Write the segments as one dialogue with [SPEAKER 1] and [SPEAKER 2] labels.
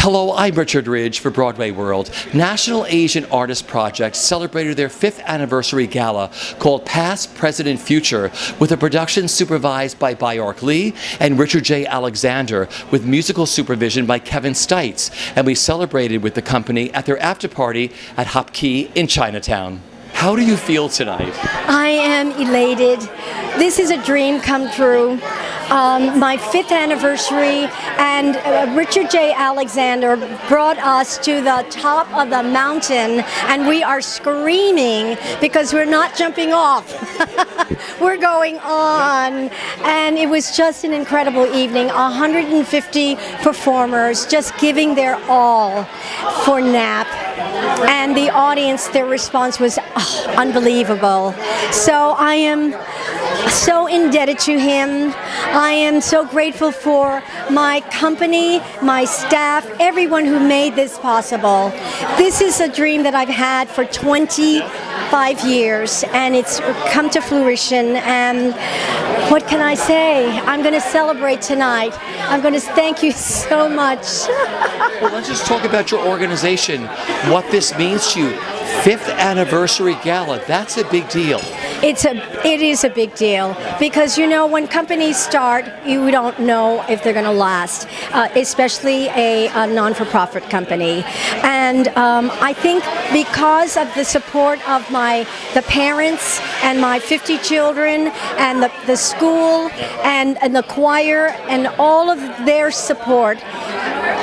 [SPEAKER 1] Hello, I'm Richard Ridge for BroadwayWorld. National Asian Artist Project celebrated their 5th anniversary gala called Past, Present, and Future with a production supervised by Baayork Lee and Richard J. Alexander with musical supervision by Kevin Stites. And we celebrated with the company at their after party at Hop Key in Chinatown. How do you feel tonight?
[SPEAKER 2] I am elated. This is a dream come true. My 5th anniversary, and Richard J. Alexander brought us to the top of the mountain, and we are screaming because we're not jumping off. We're going on, and it was just an incredible evening. 150 performers just giving their all for NAAP, and the audience, their response was unbelievable. So I am so indebted to him. I am so grateful for my company, my staff, everyone who made this possible. This is a dream that I've had for 25 years, and it's come to fruition. And what can I say? I'm going to celebrate tonight. I'm going to thank you so much.
[SPEAKER 1] Well, let's just talk about your organization, what this means to you. 5th anniversary gala, that's a big deal.
[SPEAKER 2] It is a big deal because, you know, when companies start, you don't know if they're going to last, especially a non-for-profit company. And I think because of the support of the parents and my 50 children and the school and the choir and all of their support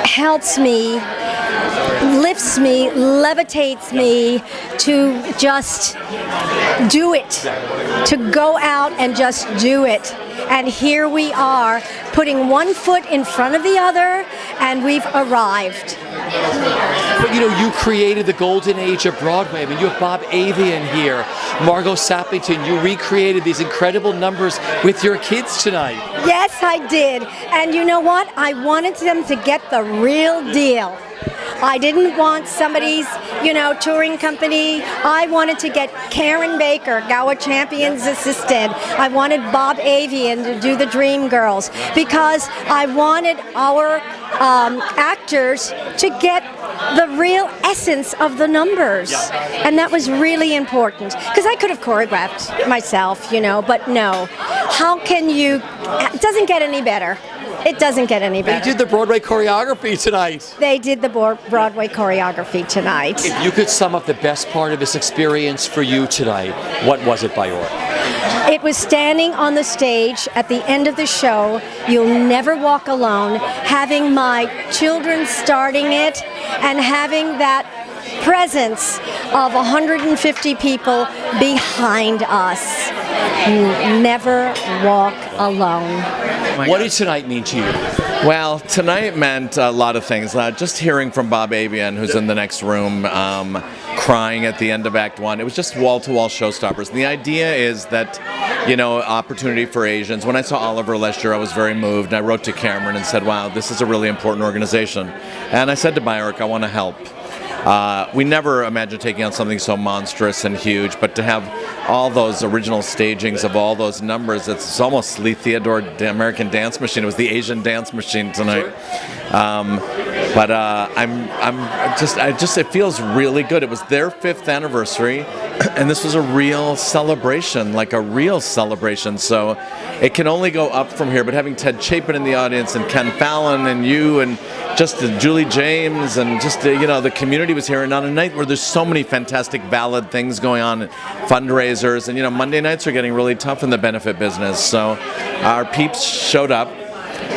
[SPEAKER 2] helps me, lifts me, levitates me to just do it, to go out and just do it. And here we are, putting one foot in front of the other, and we've arrived.
[SPEAKER 1] But you know, you created the golden age of Broadway. I mean, you have Bob Avian here, Margot Sappington. You recreated these incredible numbers with your kids tonight.
[SPEAKER 2] Yes, I did. And you know what? I wanted them to get the real deal. I didn't want somebody's, touring company. I wanted to get Karen Baker, Gower Champion's assistant. I wanted Bob Avian to do the Dream Girls because I wanted our actors to get the real essence of the numbers. And that was really important because I could have choreographed myself, but no. How can you? It doesn't get any better. It doesn't get any better.
[SPEAKER 1] They did the Broadway choreography tonight.
[SPEAKER 2] They did the Broadway choreography tonight.
[SPEAKER 1] If you could sum up the best part of this experience for you tonight, what was it, Baayork?
[SPEAKER 2] It was standing on the stage at the end of the show, You'll Never Walk Alone, having my children starting it, and having that presence of 150 people behind us. Never walk alone.
[SPEAKER 1] What did tonight mean to you?
[SPEAKER 3] Well, tonight meant a lot of things. Just hearing from Bob Avian, who's in the next room, crying at the end of Act 1. It was just wall-to-wall showstoppers. And the idea is that, opportunity for Asians. When I saw Oliver last year, I was very moved. And I wrote to Cameron and said, wow, this is a really important organization. And I said to Baayork, I want to help. We never imagined taking on something so monstrous and huge, but to have all those original stagings of all those numbers, it's almost Lee Theodore American Dance Machine. It was the Asian Dance Machine tonight. But it feels really good. It was their 5th anniversary, and this was a real celebration, So it can only go up from here. But having Ted Chapin in the audience, and Ken Fallon, and you, and just Julie James, and just the community was here, and on a night where there's so many fantastic valid things going on, fundraisers, and Monday nights are getting really tough in the benefit business. So our peeps showed up,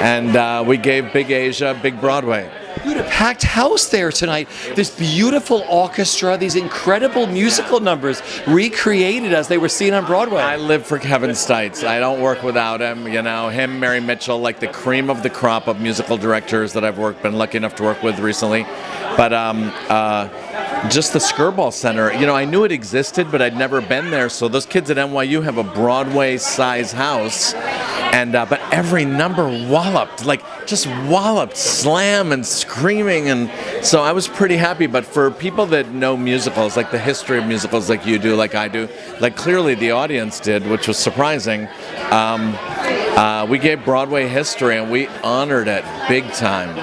[SPEAKER 3] and we gave Big Asia, Big Broadway.
[SPEAKER 1] You had a packed house there tonight. This beautiful orchestra, these incredible musical numbers recreated as they were seen on Broadway.
[SPEAKER 3] I live for Kevin Stites. I don't work without him. Him, Mary Mitchell, like the cream of the crop of musical directors that I've been lucky enough to work with recently. But just the Skirball Center, I knew it existed, but I'd never been there. So those kids at NYU have a Broadway-size house. And but every number walloped, slam and screaming, and so I was pretty happy. But for people that know musicals, like the history of musicals, like you do, like I do, like clearly the audience did, which was surprising. We gave Broadway history, and we honored it big time,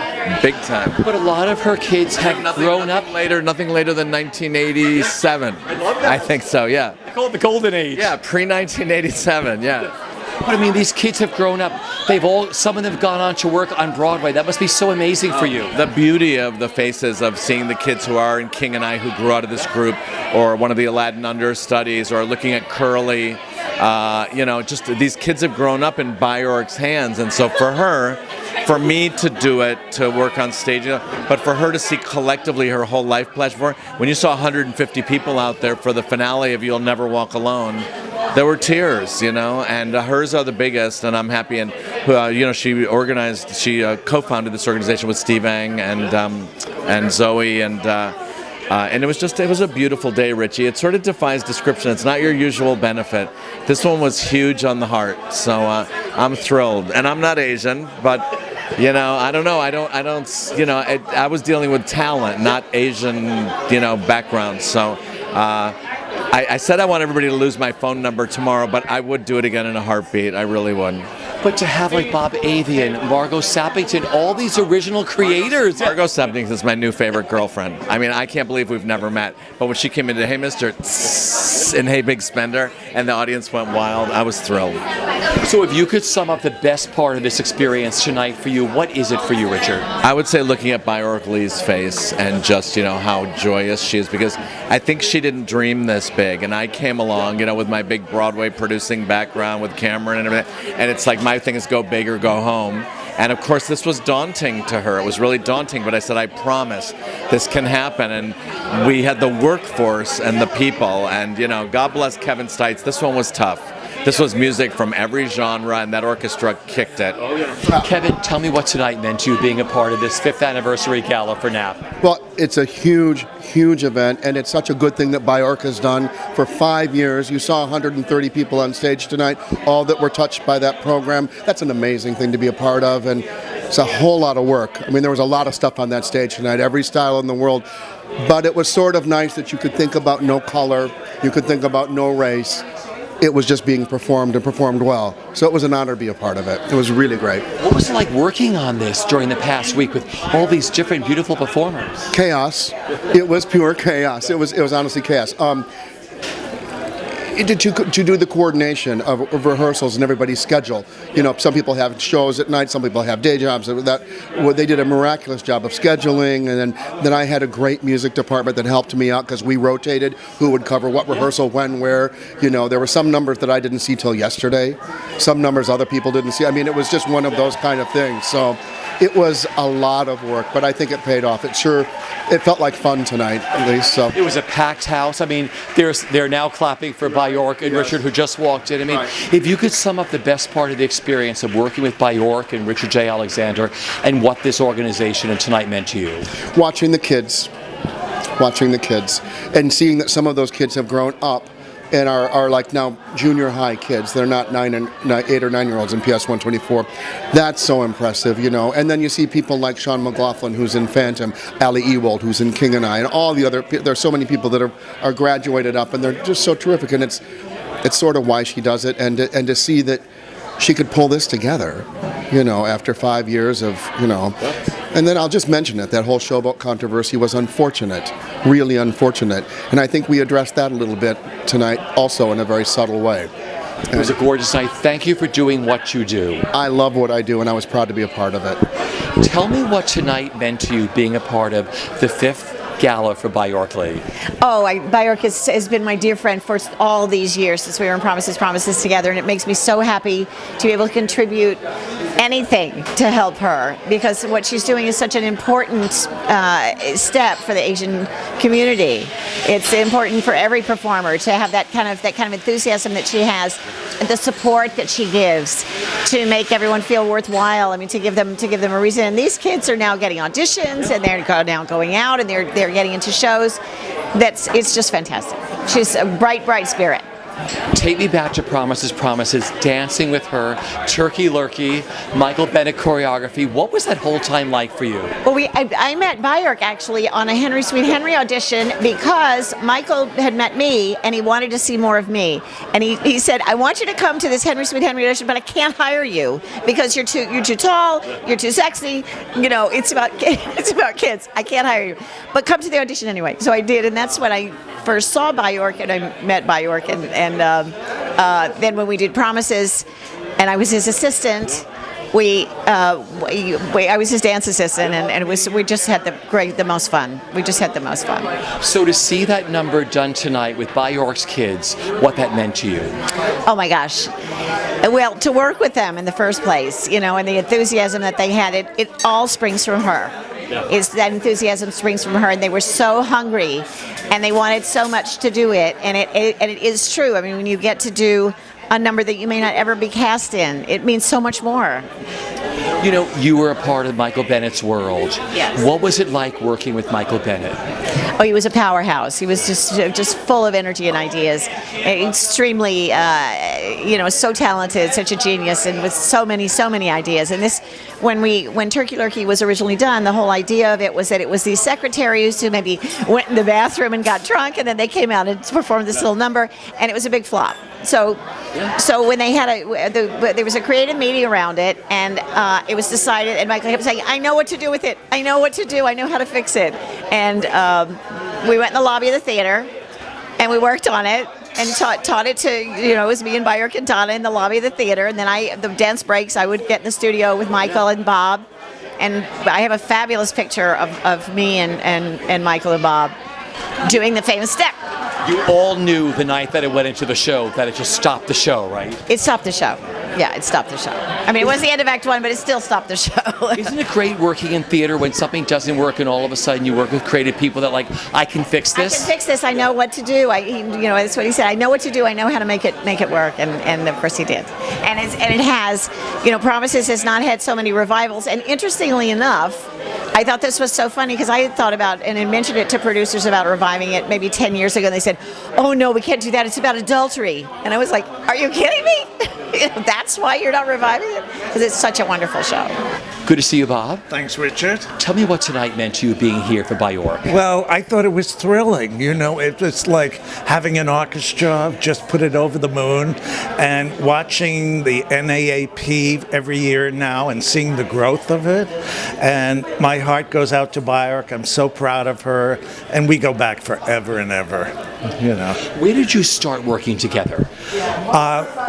[SPEAKER 3] big time.
[SPEAKER 1] But a lot of her kids have grown up
[SPEAKER 3] later, nothing later than 1987. I love that. I think so, yeah.
[SPEAKER 1] They call it the golden age.
[SPEAKER 3] Yeah, pre-1987, yeah.
[SPEAKER 1] But I mean, these kids have grown up. Some of them have gone on to work on Broadway. That must be so amazing for you.
[SPEAKER 3] The beauty of the faces of seeing the kids who are in King and I who grew out of this group, or one of the Aladdin understudies, or looking at Curly. Just these kids have grown up in Baayork's hands, and so for me to do it, to work on stage, but for her to see collectively her whole life flash before, when you saw 150 people out there for the finale of You'll Never Walk Alone, there were tears, and hers are the biggest, and I'm happy. And she co-founded this organization with Steve Ang and Zoe, and it was a beautiful day, Richie. It sort of defies description. It's not your usual benefit. This one was huge on the heart, so I'm thrilled. And I'm not Asian, but I don't know. I was dealing with talent, not Asian, background. So I said I want everybody to lose my phone number tomorrow, but I would do it again in a heartbeat. I really would.
[SPEAKER 1] But to have like Bob Avian, Margot Sappington, all these original creators.
[SPEAKER 3] Margot Sappington is my new favorite girlfriend. I mean, I can't believe we've never met. But when she came into Hey Mister and Hey Big Spender, and the audience went wild, I was thrilled.
[SPEAKER 1] So if you could sum up the best part of this experience tonight for you, what is it for you, Richard?
[SPEAKER 3] I would say looking at Baayork Lee's face and just, how joyous she is, because I think she didn't dream this big. And I came along, with my big Broadway producing background with Cameron and everything. And it's like my thing is go big or go home. And of course, this was daunting to her. It was really daunting, but I said, I promise this can happen. And we had the workforce and the people. And, God bless Kevin Stites. This one was tough. This was music from every genre, and that orchestra kicked it.
[SPEAKER 1] Oh, yeah. Kevin, tell me what tonight meant to you being a part of this 5th anniversary gala for NAAP.
[SPEAKER 4] Well, it's a huge, huge event, and it's such a good thing that Baayork has done for 5 years. You saw 130 people on stage tonight, all that were touched by that program. That's an amazing thing to be a part of, and it's a whole lot of work. I mean, there was a lot of stuff on that stage tonight, every style in the world. But it was sort of nice that you could think about no color, you could think about no race. It was just being performed and performed well. So it was an honor to be a part of it. It was really great.
[SPEAKER 1] What was it like working on this during the past week with all these different beautiful performers?
[SPEAKER 4] Chaos. It was pure chaos. It was honestly chaos. To do the coordination of rehearsals and everybody's schedule. Some people have shows at night, some people have day jobs. They did a miraculous job of scheduling, and then I had a great music department that helped me out because we rotated who would cover what rehearsal, when, where. There were some numbers that I didn't see till yesterday. Some numbers other people didn't see. I mean, it was just one of those kind of things. So it was a lot of work, but I think it paid off. It felt like fun tonight, at least. So
[SPEAKER 1] it was a packed house. I mean, they're now clapping for Baayork and Richard, who just walked in. I mean, if you could sum up the best part of the experience of working with Baayork and Richard J. Alexander and what this organization and tonight meant to you.
[SPEAKER 4] Watching the kids, and seeing that some of those kids have grown up and are like now junior high kids. They're not 8 or 9 year olds in PS 124. That's so impressive, And then you see people like Sean McLaughlin, who's in Phantom, Ali Ewald, who's in King and I, and all the other. There's so many people that are graduated up, and they're just so terrific. And it's sort of why she does it, and to see that she could pull this together, after 5 years of, And then I'll just mention it, that whole Showboat controversy was unfortunate, really unfortunate. And I think we addressed that a little bit tonight also in a very subtle way.
[SPEAKER 1] It was a gorgeous night. Thank you for doing what you do.
[SPEAKER 4] I love what I do, and I was proud to be a part of it.
[SPEAKER 1] Tell me what tonight meant to you being a part of the 5th gala for Baayork Lee.
[SPEAKER 5] Baayork has been my dear friend for all these years since we were in Promises together, and it makes me so happy to be able to contribute anything to help her, because what she's doing is such an important step for the Asian community. It's important for every performer to have that kind of enthusiasm that she has, the support that she gives to make everyone feel worthwhile. I mean, to give them a reason. And these kids are now getting auditions, and they're now going out, and they're getting into shows. It's just fantastic. She's a bright spirit.
[SPEAKER 1] Take me back to Promises, Promises, dancing with her, Turkey Lurkey, Michael Bennett choreography. What was that whole time like for you?
[SPEAKER 5] Well, I met Baayork actually on a Henry Sweet Henry audition because Michael had met me and he wanted to see more of me. And he said, I want you to come to this Henry Sweet Henry audition, but I can't hire you because you're too tall, you're too sexy. You know, it's about kids. I can't hire you. But come to the audition anyway. So I did, and that's when I first saw Baayork and I met Baayork. And then when we did Promises and I was his assistant, I was his dance assistant, and we just had the most fun. We just had the most fun.
[SPEAKER 1] So to see that number done tonight with Baayork's kids, what that meant to you?
[SPEAKER 5] Oh my gosh. Well, to work with them in the first place, you know, and the enthusiasm that they had, it all springs from her. Is that enthusiasm springs from her, and they were so hungry, and they wanted so much to do it, and it is true. I mean, when you get to do a number that you may not ever be cast in, it means so much more.
[SPEAKER 1] You know, you were a part of Michael Bennett's world.
[SPEAKER 5] Yes.
[SPEAKER 1] What was it like working with Michael Bennett?
[SPEAKER 5] Oh, he was a powerhouse. He was just full of energy and ideas. Extremely, so talented, such a genius, and with so many ideas. And this, when Turkey Lurkey was originally done, the whole idea of it was that it was these secretaries who maybe went in the bathroom and got drunk, and then they came out and performed this little number, and it was a big flop. So when they had there was a creative meeting around it, and it was decided, and Michael kept saying, I know what to do with it. I know what to do. I know how to fix it. And we went in the lobby of the theater, and we worked on it, and taught it to, it was me and Baayork and Donna in the lobby of the theater. And then the dance breaks, I would get in the studio with Michael and Bob. And I have a fabulous picture of me and Michael and Bob doing the famous step.
[SPEAKER 1] You all knew the night that it went into the show that it just stopped the show, right?
[SPEAKER 5] It stopped the show. Yeah, it stopped the show. I mean, it was the end of Act 1, but it still stopped the show.
[SPEAKER 1] Isn't it great working in theater when something doesn't work and all of a sudden you work with creative people that I can fix this?
[SPEAKER 5] I can fix this. I know what to do. That's what he said. I know what to do. I know how to make it work, and of course he did. And it has, Promises has not had so many revivals. And interestingly enough, I thought this was so funny because I had thought about and had mentioned it to producers about reviving it maybe 10 years ago, and they said, oh no, we can't do that. It's about adultery. And I was like, are you kidding me? That's why you're not reviving it? Because it's such a wonderful show.
[SPEAKER 1] Good to see you, Bob.
[SPEAKER 6] Thanks, Richard.
[SPEAKER 1] Tell me what tonight meant to you being here for Baayork.
[SPEAKER 6] Well, I thought it was thrilling. It was like having an orchestra, just put it over the moon, and watching the NAAP every year now and seeing the growth of it. And my heart goes out to Baayork. I'm so proud of her, and we go back forever and ever.
[SPEAKER 1] Where did you start working together?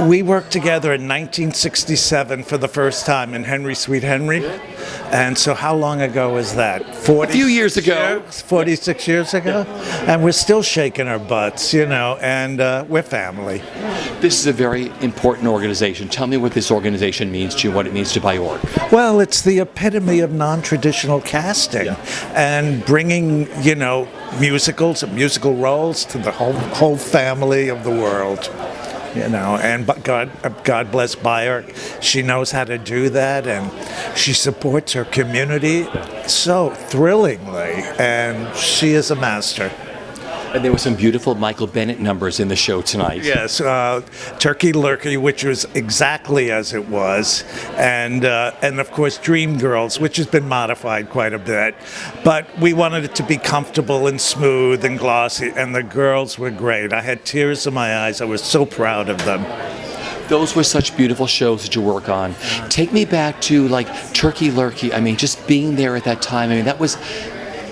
[SPEAKER 6] We worked together in 1967 for the first time in Henry Sweet Henry. And so how long ago was that?
[SPEAKER 1] A few years ago.
[SPEAKER 6] 46 years ago? And we're still shaking our butts, and we're family.
[SPEAKER 1] This is a very important organization. Tell me what this organization means to you, what it means to Baayork.
[SPEAKER 6] Well, it's the epitome of non-traditional casting and bringing, musicals and musical roles to the whole family of the world. And God bless Baayork. She knows how to do that, and she supports her community so thrillingly, and she is a master.
[SPEAKER 1] And there were some beautiful Michael Bennett numbers in the show tonight.
[SPEAKER 6] Yes, Turkey Lurkey, which was exactly as it was, and of course Dreamgirls, which has been modified quite a bit. But we wanted it to be comfortable and smooth and glossy, and the girls were great. I had tears in my eyes. I was so proud of them.
[SPEAKER 1] Those were such beautiful shows that you work on. Take me back to Turkey Lurkey. I mean, just being there at that time. I mean, that was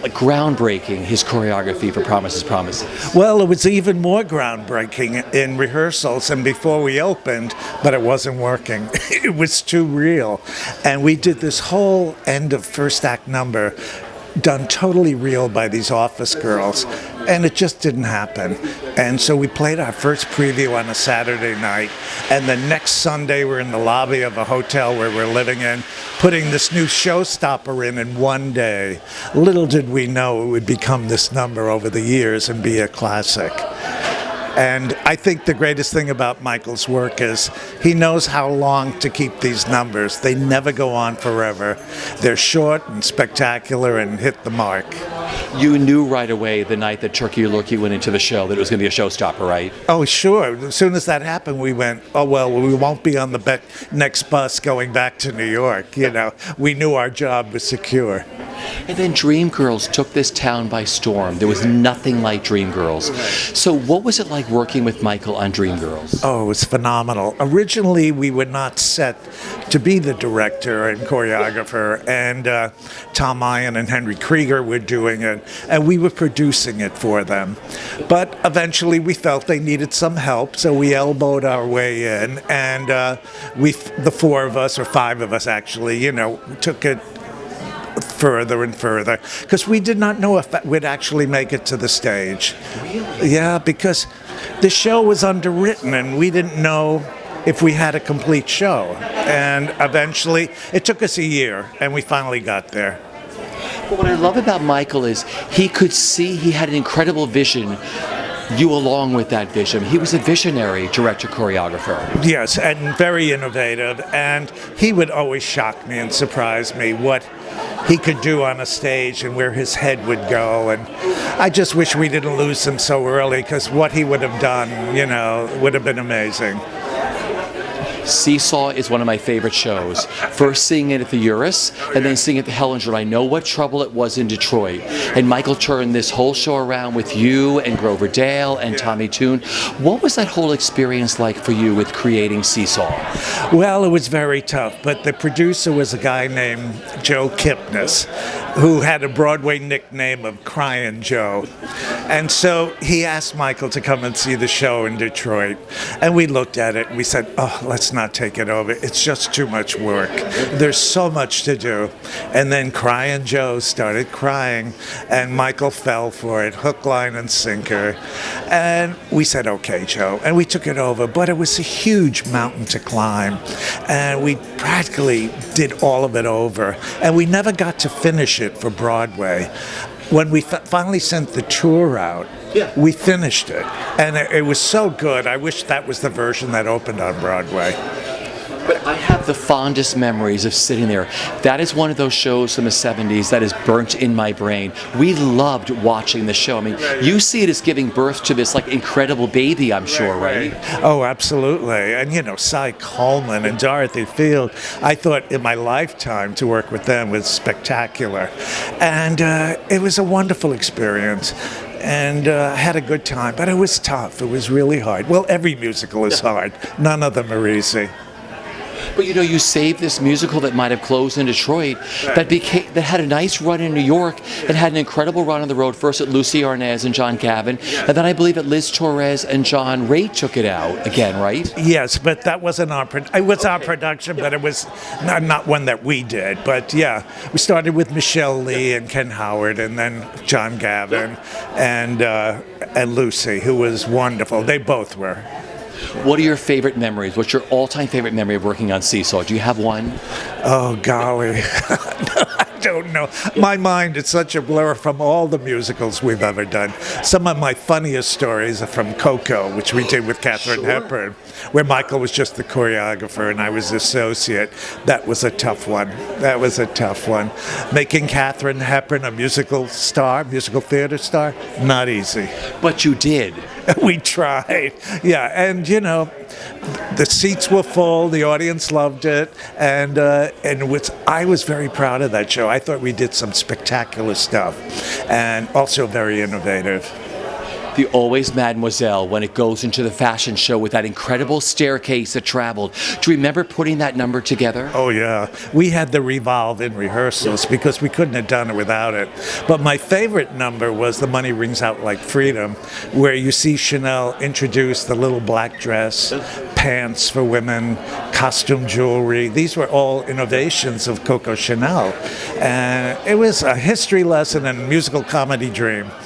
[SPEAKER 1] groundbreaking, his choreography for Promises, Promises.
[SPEAKER 6] Well, it was even more groundbreaking in rehearsals and before we opened, but it wasn't working. It was too real. And we did this whole end of first act number done totally real by these office girls, and it just didn't happen. And so we played our first preview on a Saturday night, and the next Sunday we're in the lobby of a hotel where we're living in, putting this new showstopper in one day. Little did we know it would become this number over the years and be a classic. And I think the greatest thing about Michael's work is he knows how long to keep these numbers. They never go on forever. They're short and spectacular and hit the mark.
[SPEAKER 1] You knew right away the night that Turkey Lurkey went into the show that it was going to be a showstopper, right?
[SPEAKER 6] Oh, sure. As soon as that happened, we went, oh, well, we won't be on the next bus going back to New York. You know, we knew our job was secure.
[SPEAKER 1] And then Dreamgirls took this town by storm. There was nothing like Dreamgirls. So what was it like working with Michael on Dreamgirls?
[SPEAKER 6] Oh, it was phenomenal. Originally, we were not set to be the director and choreographer, and Tom Mayan and Henry Krieger were doing it, and we were producing it for them. But eventually, we felt they needed some help, so we elbowed our way in, and the four of us, or five of us actually, you know, took it further and further, because we did not know if we'd actually make it to the stage. Really? Yeah, because the show was underwritten and we didn't know if we had a complete show. And eventually, it took us a year and we finally got there.
[SPEAKER 1] But what I love about Michael is he could see he had an incredible vision. You along with that vision. He was a visionary director choreographer.
[SPEAKER 6] Yes, and very innovative, and he would always shock me and surprise me what he could do on a stage and where his head would go. And I just wish we didn't lose him so early, because what he would have done, you know, would have been amazing.
[SPEAKER 1] Seesaw is one of my favorite shows. First seeing it at the Uris, and then seeing it at the Hellinger. I know what trouble it was in Detroit. And Michael turned this whole show around with you and Grover Dale and Tommy Tune. What was that whole experience like for you with creating Seesaw?
[SPEAKER 6] Well, it was very tough, but the producer was a guy named Joe Kipnis, who had a Broadway nickname of Crying Joe. And so he asked Michael to come and see the show in Detroit. And we looked at it and we said, oh, let's not take it over. It's just too much work. There's so much to do. And then Crying Joe started crying, and Michael fell for it, hook, line, and sinker. And we said, okay, Joe. And we took it over. But it was a huge mountain to climb. And we practically did all of it over. And we never got to finish it for Broadway. When we finally sent the tour out, we finished it. And it was so good. I wish that was the version that opened on Broadway.
[SPEAKER 1] But I have the fondest memories of sitting there. That is one of those shows from the 70s that is burnt in my brain. We loved watching the show. I mean, you see it as giving birth to this like incredible baby, I'm sure, right?
[SPEAKER 6] Oh, absolutely. And you know, Cy Coleman and Dorothy Field, I thought in my lifetime to work with them was spectacular. And it was a wonderful experience. And I had a good time, but it was tough. It was really hard. Well, every musical is hard. None of them are easy.
[SPEAKER 1] But you know, you saved this musical that might have closed in Detroit, that had a nice run in New York, and had an incredible run on the road, first at Lucy Arnaz and John Gavin, and then I believe at Liz Torres and John Raitt took it out again, right?
[SPEAKER 6] Yes, but that wasn't our our production, but it was not one that we did. But yeah, we started with Michelle Lee and Ken Howard, and then John Gavin and Lucy, who was wonderful. They both were.
[SPEAKER 1] What are your favorite memories? What's your all-time favorite memory of working on Seesaw? Do you have one?
[SPEAKER 6] Oh, golly. I don't know. My mind is such a blur from all the musicals we've ever done. Some of my funniest stories are from Coco, which we did with Katharine Hepburn, where Michael was just the choreographer and I was the associate. That was a tough one. Making Katharine Hepburn a musical theater star, not easy.
[SPEAKER 1] But you did.
[SPEAKER 6] We tried. Yeah, and you know, the seats were full, the audience loved it, and I was very proud of that show. I thought we did some spectacular stuff, and also very innovative.
[SPEAKER 1] The Always Mademoiselle, when it goes into the fashion show with that incredible staircase that traveled. Do you remember putting that number together?
[SPEAKER 6] Oh, yeah. We had the revolve in rehearsals because we couldn't have done it without it. But my favorite number was The Money Rings Out Like Freedom, where you see Chanel introduce the little black dress, pants for women, costume jewelry. These were all innovations of Coco Chanel. And it was a history lesson and a musical comedy dream.